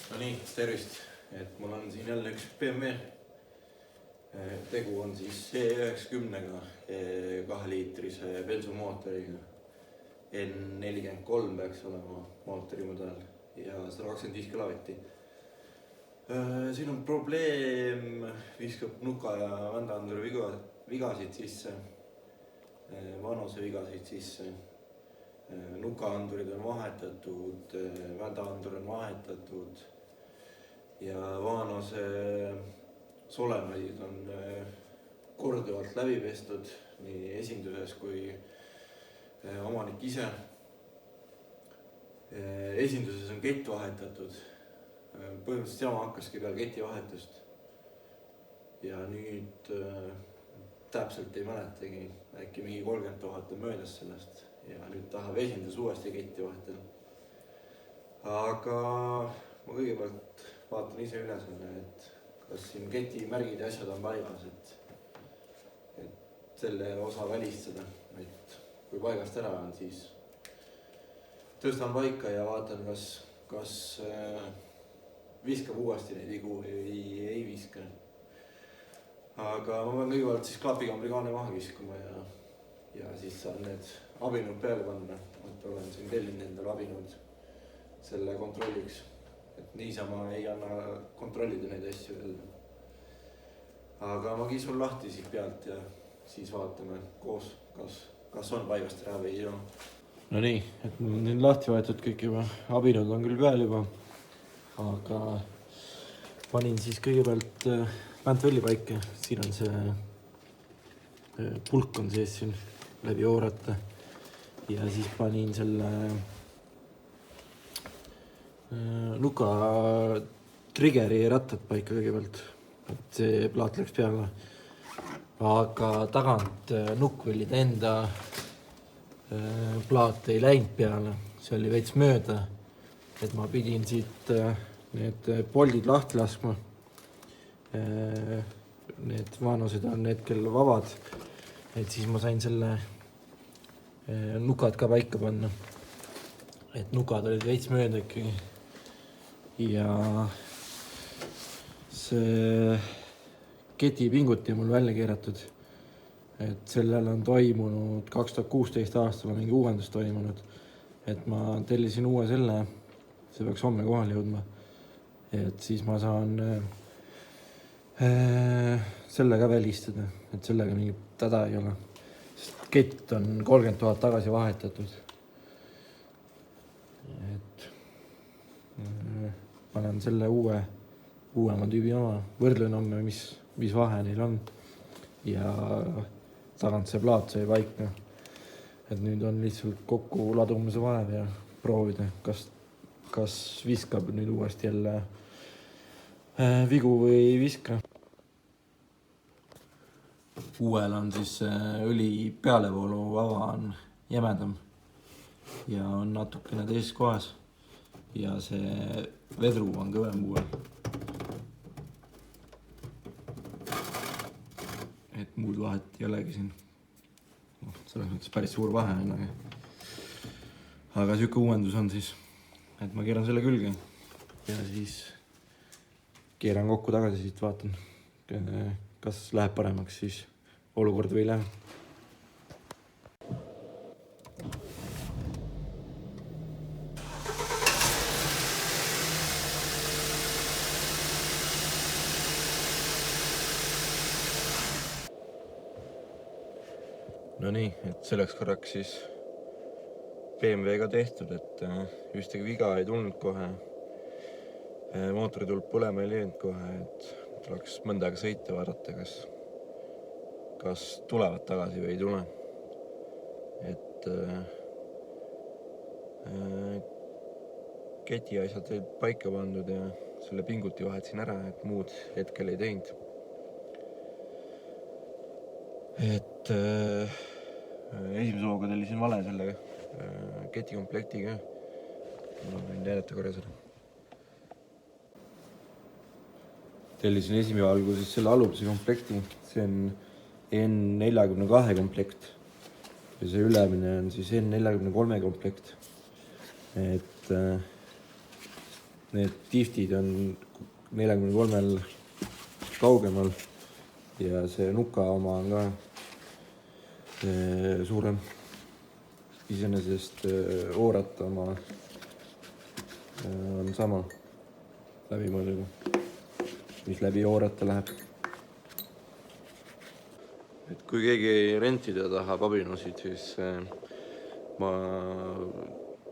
No nii, tervist, et mul on siin jälle üks BMW. Tegu on siis C90-ga, 2-liitrise bensumootoriga. N43 peaks olema mootorimudel ja 125 kilovatti. Siin on probleem, viskab nuka ja vändaanduri vigasid sisse, vanuse vigasid sisse. Nukaandurid on vahetatud, vändaandur on vahetatud ja vaanose solemaid on korduvalt läbi pestud nii esinduses kui omanik ise. Esinduses on kett vahetatud, põhimõtteliselt jama hakkaski peal keti vahetust ja nüüd täpselt ei mäletagi, äkki mingi 30 000 on möödas sellest ja nüüd tahab esindus uuesti ketti vahetada. Aga ma kõigepealt vaatan ise üle selle, et kas siin keti märgid ja asjad on paigas, et selle osa välistada, et kui paigast ära on, siis tõstan paika ja vaatan, kas viskab uuesti neid vigu või ei viska. Aga ma pean kõigepealt siis klaapikambri kaane maha kiskuma ja siis saan need abinud peale panna, et olen siin tellinud endale abinud selle kontrolliks, et niisama ei anna kontrollida neid asju veel. Aga ma kisun lahti siit pealt ja siis vaatame koos, kas on paigast ära või ei ole. No nii, et mul on lahti võetud kõik juba, abinud on küll peal juba, aga panin siis kõigepealt väntvõlli paika, siin on see pulk on sees siin läbi oorata ja siis panin selle nuka triggeri rattad paika kõigepealt, et see plaat läks peale, aga tagant nukkvõllide enda plaat ei läinud peale, see oli veits mööda, et ma pidin siit need poldid lahti laskma. Need vaanused on hetkel vabad, et siis ma sain selle nukad ka paika panna, et nukad olid veits mööda ikkagi ja see ketipinguti on mul välja keeratud, et sellel on toimunud 2016 aastal on mingi uuendus toimunud, et ma tellisin uue selle, see peaks homme kohale jõudma, et siis ma saan selle ka välistada, et sellega mingit täda ei ole, sest kett on 30 000 tagasi vahetatud. Et panen selle uuema tüübi oma, võrdlen homme, mis vahe neil on ja tagant see plaat sai paika. Et nüüd on lihtsalt kokku ladumise vaev ja proovida, kas viskab nüüd uuesti jälle vigu või ei viska. Uuel on siis õli pealevoolu ava on jämedam ja on natukene teises kohas ja see vedru on kõvem uuel. Et muud vahet ei olegi siin. Selles mõttes päris suur vahe on, aga siuke uuendus on siis, et ma keeran selle külge ja siis keeran kokku tagasi siit, vaatan, kas läheb paremaks siis olukord või ei lähe. No nii, et selleks korraks siis BMW-ga tehtud, et ühtegi viga ei tulnud kohe. Mootori tulp põlema ei löönud kohe, et tuleks mõnda aega sõita vaadata, kas tulevad tagasi või ei tule. Et keti asjad olid paika pandud ja selle pinguti vahetasin ära, et muud hetkel ei teinud. Et esimese hooga tellisin vale selle ketikomplektiga. Ma võin näidata korra seda. Tellisin esimese alguses selle alupse komplekti, see on N42 komplekt ja see ülemine on siis N43 komplekt. Et need tiftid on 43 kaugemal ja see nuka oma on ka suurem. Iseenesest oorata oma on sama läbimõõduga, mis läbi oorata läheb. Et kui keegi rentida tahab abinõusid, siis ma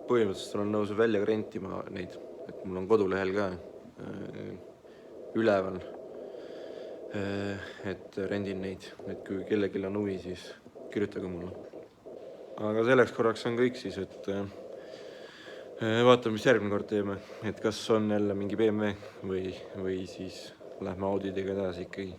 põhimõtteliselt olen nõus välja ka rentima neid, et mul on kodulehel ka üleval, et rendin neid, et kui kellelgi on huvi, siis kirjutage mulle. Aga selleks korraks on kõik siis, et vaatame, mis järgmine kord teeme, et kas on jälle mingi BMW või siis lähme Audidega edasi ikkagi.